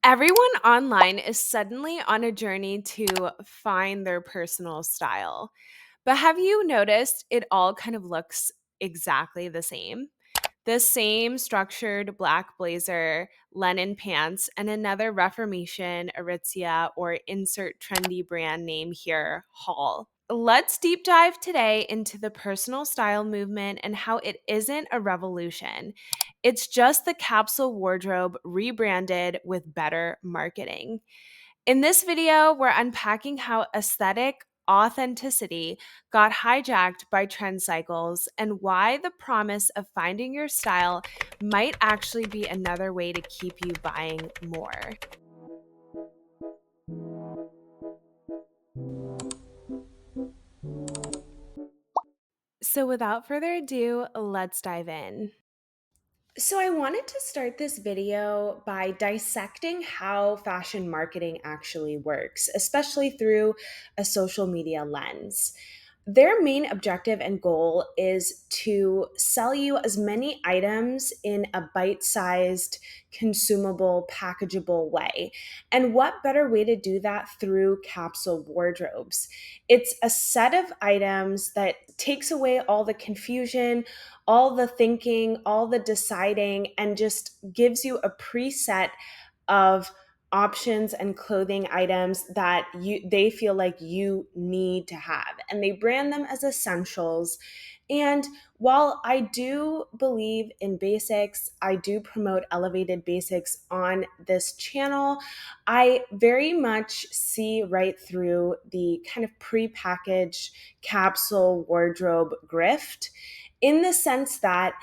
Everyone online is suddenly on a journey to find their personal style. But have you noticed it all kind of looks exactly the same? The same structured black blazer, linen pants, and another Reformation, Aritzia, or insert trendy brand name here, haul. Let's deep dive today into the personal style movement and how it isn't a revolution. It's just the capsule wardrobe rebranded with better marketing. In this video, we're unpacking how aesthetic authenticity got hijacked by trend cycles and why the promise of finding your style might actually be another way to keep you buying more. So, without further ado, let's dive in. So, I wanted to start this video by dissecting how fashion marketing actually works, especially through a social media lens. Their main objective and goal is to sell you as many items in a bite sized, consumable, packageable way. And what better way to do that through capsule wardrobes? It's a set of items that takes away all the confusion, all the thinking, all the deciding, and just gives you a preset of options and clothing items that they feel like you need to have, and they brand them as essentials. And while I do believe in basics, I do promote elevated basics on this channel, I very much see right through the kind of prepackaged capsule wardrobe grift, in the sense that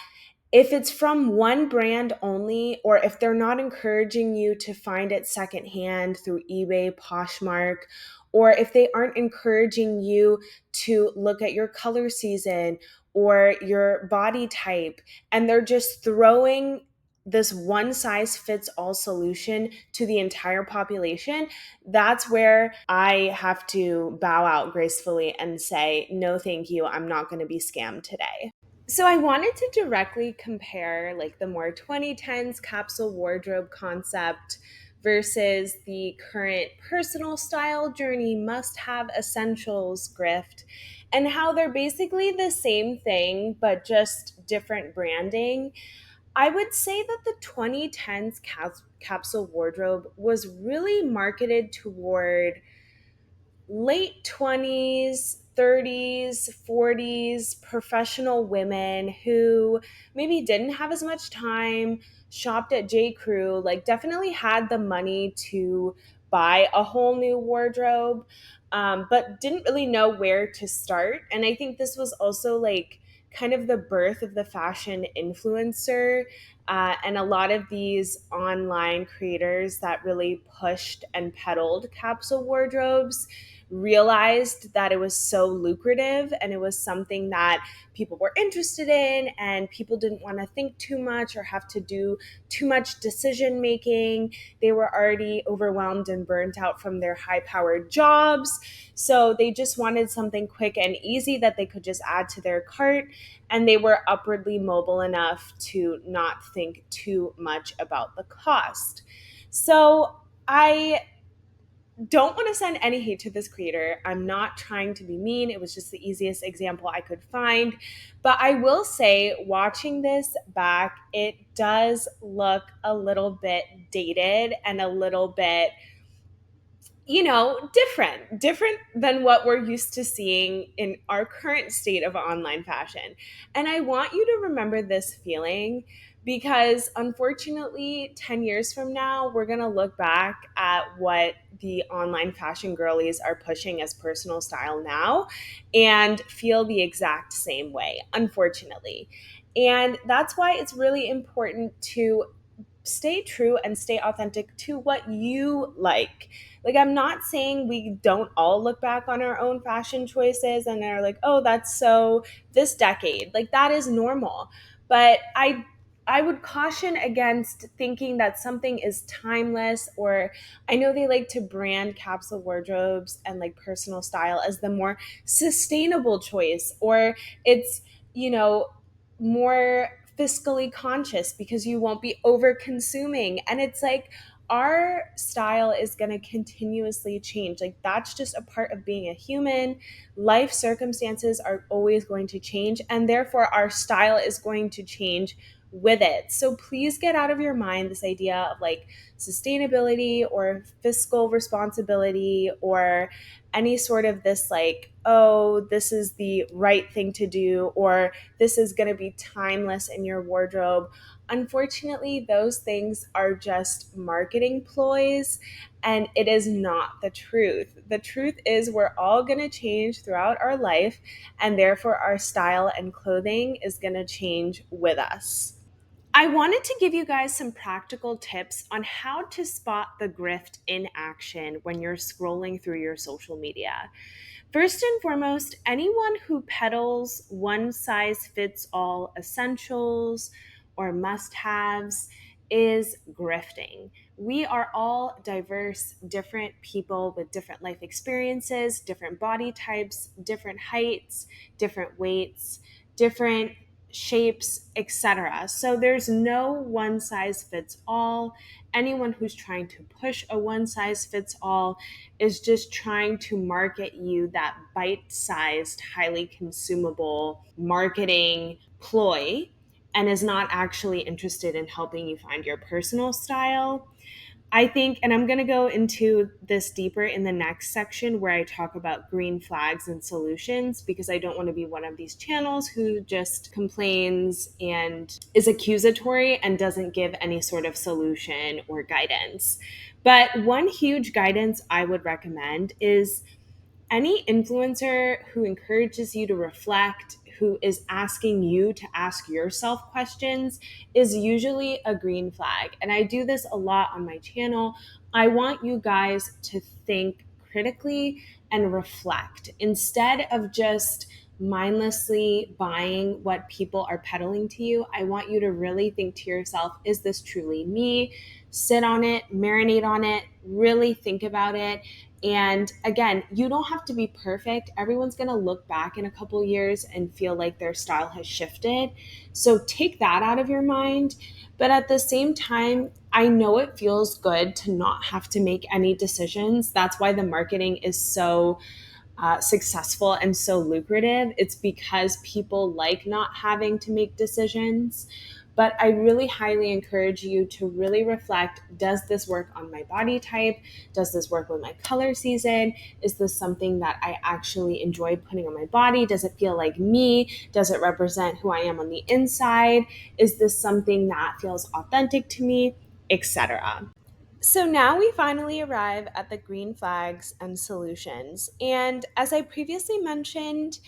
if it's from one brand only, or if they're not encouraging you to find it secondhand through eBay, Poshmark, or if they aren't encouraging you to look at your color season or your body type, and they're just throwing this one size fits all solution to the entire population, that's where I have to bow out gracefully and say, no, thank you. I'm not going to be scammed today. So I wanted to directly compare like the more 2010s capsule wardrobe concept versus the current personal style journey must have essentials grift, and how they're basically the same thing but just different branding. I would say that the 2010s capsule wardrobe was really marketed toward late 20s, 30s, 40s professional women who maybe didn't have as much time, shopped at J. Crew, like definitely had the money to buy a whole new wardrobe, but didn't really know where to start. And I think this was also like kind of the birth of the fashion influencer. And a lot of these online creators that really pushed and peddled capsule wardrobes realized that it was so lucrative and it was something that people were interested in, and people didn't want to think too much or have to do too much decision making. They were already overwhelmed and burnt out from their high powered jobs. So they just wanted something quick and easy that they could just add to their cart. And they were upwardly mobile enough to not think too much about the cost. So I don't want to send any hate to this creator. I'm not trying to be mean. It was just the easiest example I could find. But I will say, watching this back, it does look a little bit dated and a little bit, different than what we're used to seeing in our current state of online fashion. And I want you to remember this feeling, because unfortunately 10 years from now we're going to look back at what the online fashion girlies are pushing as personal style now and feel the exact same way, unfortunately. And that's why it's really important to stay true and stay authentic to what you like. Like, I'm not saying we don't all look back on our own fashion choices and are like, oh, that's so this decade. Like, that is normal. But I would caution against thinking that something is timeless, or I know they like to brand capsule wardrobes and like personal style as the more sustainable choice, or it's, more fiscally conscious because you won't be over consuming. And it's like, our style is going to continuously change. Like, that's just a part of being a human. Life circumstances are always going to change, and therefore our style is going to change with it. So please get out of your mind this idea of like sustainability or fiscal responsibility or any sort of this like, oh, this is the right thing to do, or this is going to be timeless in your wardrobe. Unfortunately, those things are just marketing ploys, and it is not the truth. The truth is, we're all going to change throughout our life, and therefore our style and clothing is going to change with us. I wanted to give you guys some practical tips on how to spot the grift in action when you're scrolling through your social media. First and foremost, anyone who peddles one size fits all essentials or must haves is grifting. We are all diverse, different people with different life experiences, different body types, different heights, different weights, different shapes, etc. So there's no one size fits all. Anyone who's trying to push a one size fits all is just trying to market you that bite-sized, highly consumable marketing ploy, and is not actually interested in helping you find your personal style. I think, and I'm going to go into this deeper in the next section where I talk about green flags and solutions, because I don't want to be one of these channels who just complains and is accusatory and doesn't give any sort of solution or guidance. But one huge guidance I would recommend is any influencer who encourages you to reflect, who is asking you to ask yourself questions, is usually a green flag. And I do this a lot on my channel. I want you guys to think critically and reflect instead of just mindlessly buying what people are peddling to you. I want you to really think to yourself, is this truly me? Sit on it, marinate on it, really think about it. And again, you don't have to be perfect. Everyone's going to look back in a couple years and feel like their style has shifted. So take that out of your mind. But at the same time, I know it feels good to not have to make any decisions. That's why the marketing is so successful and so lucrative. It's because people like not having to make decisions. But I really highly encourage you to really reflect, does this work on my body type? Does this work with my color season? Is this something that I actually enjoy putting on my body? Does it feel like me? Does it represent who I am on the inside? Is this something that feels authentic to me, etc.? So now we finally arrive at the green flags and solutions. And as I previously mentioned,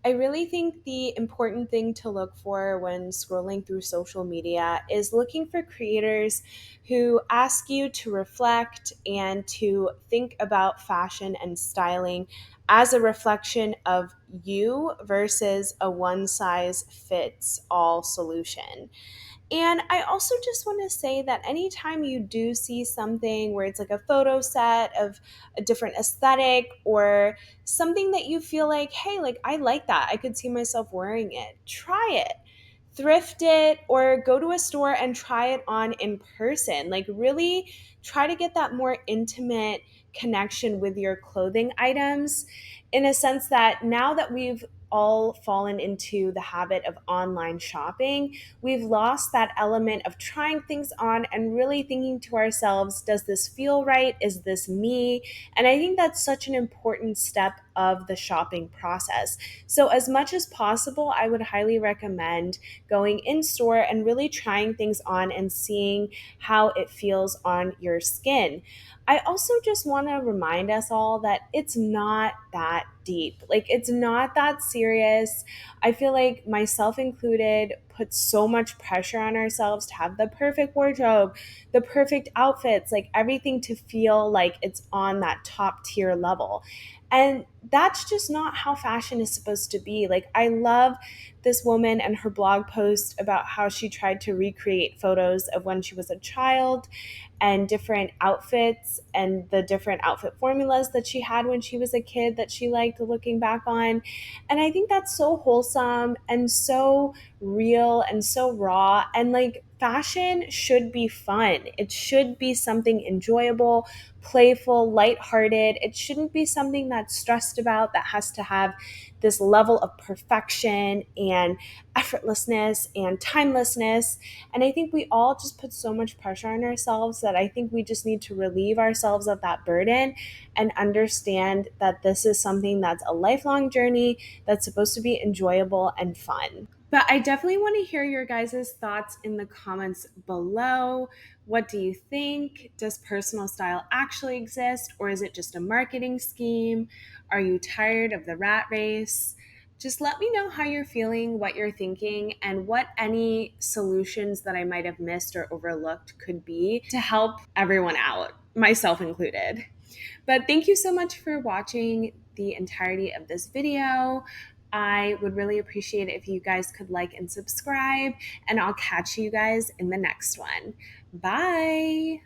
I really think the important thing to look for when scrolling through social media is looking for creators who ask you to reflect and to think about fashion and styling as a reflection of you versus a one size fits all solution. And I also just want to say that anytime you do see something where it's like a photo set of a different aesthetic or something that you feel like, hey, like I like that, I could see myself wearing it, try it. Thrift it or go to a store and try it on in person. Like, really try to get that more intimate connection with your clothing items, in a sense that now that we've all fallen into the habit of online shopping, we've lost that element of trying things on and really thinking to ourselves, does this feel right? Is this me? And I think that's such an important step of the shopping process. So, as much as possible, I would highly recommend going in store and really trying things on and seeing how it feels on your skin. I also just want to remind us all that it's not that deep. Like, it's not that serious. I feel like, myself included, put so much pressure on ourselves to have the perfect wardrobe, the perfect outfits, like everything to feel like it's on that top tier level. And that's just not how fashion is supposed to be. Like, I love this woman and her blog post about how she tried to recreate photos of when she was a child and different outfits and the different outfit formulas that she had when she was a kid that she liked looking back on. And I think that's so wholesome and so real and so raw. And like, fashion should be fun. It should be something enjoyable, playful, lighthearted. It shouldn't be something that's stressed about, that has to have this level of perfection and effortlessness and timelessness. And I think we all just put so much pressure on ourselves that I think we just need to relieve ourselves of that burden and understand that this is something that's a lifelong journey that's supposed to be enjoyable and fun. But I definitely want to hear your guys' thoughts in the comments below. What do you think? Does personal style actually exist, or is it just a marketing scheme? Are you tired of the rat race? Just let me know how you're feeling, what you're thinking, and what any solutions that I might have missed or overlooked could be to help everyone out, myself included. But thank you so much for watching the entirety of this video. I would really appreciate it if you guys could like and subscribe, and I'll catch you guys in the next one. Bye.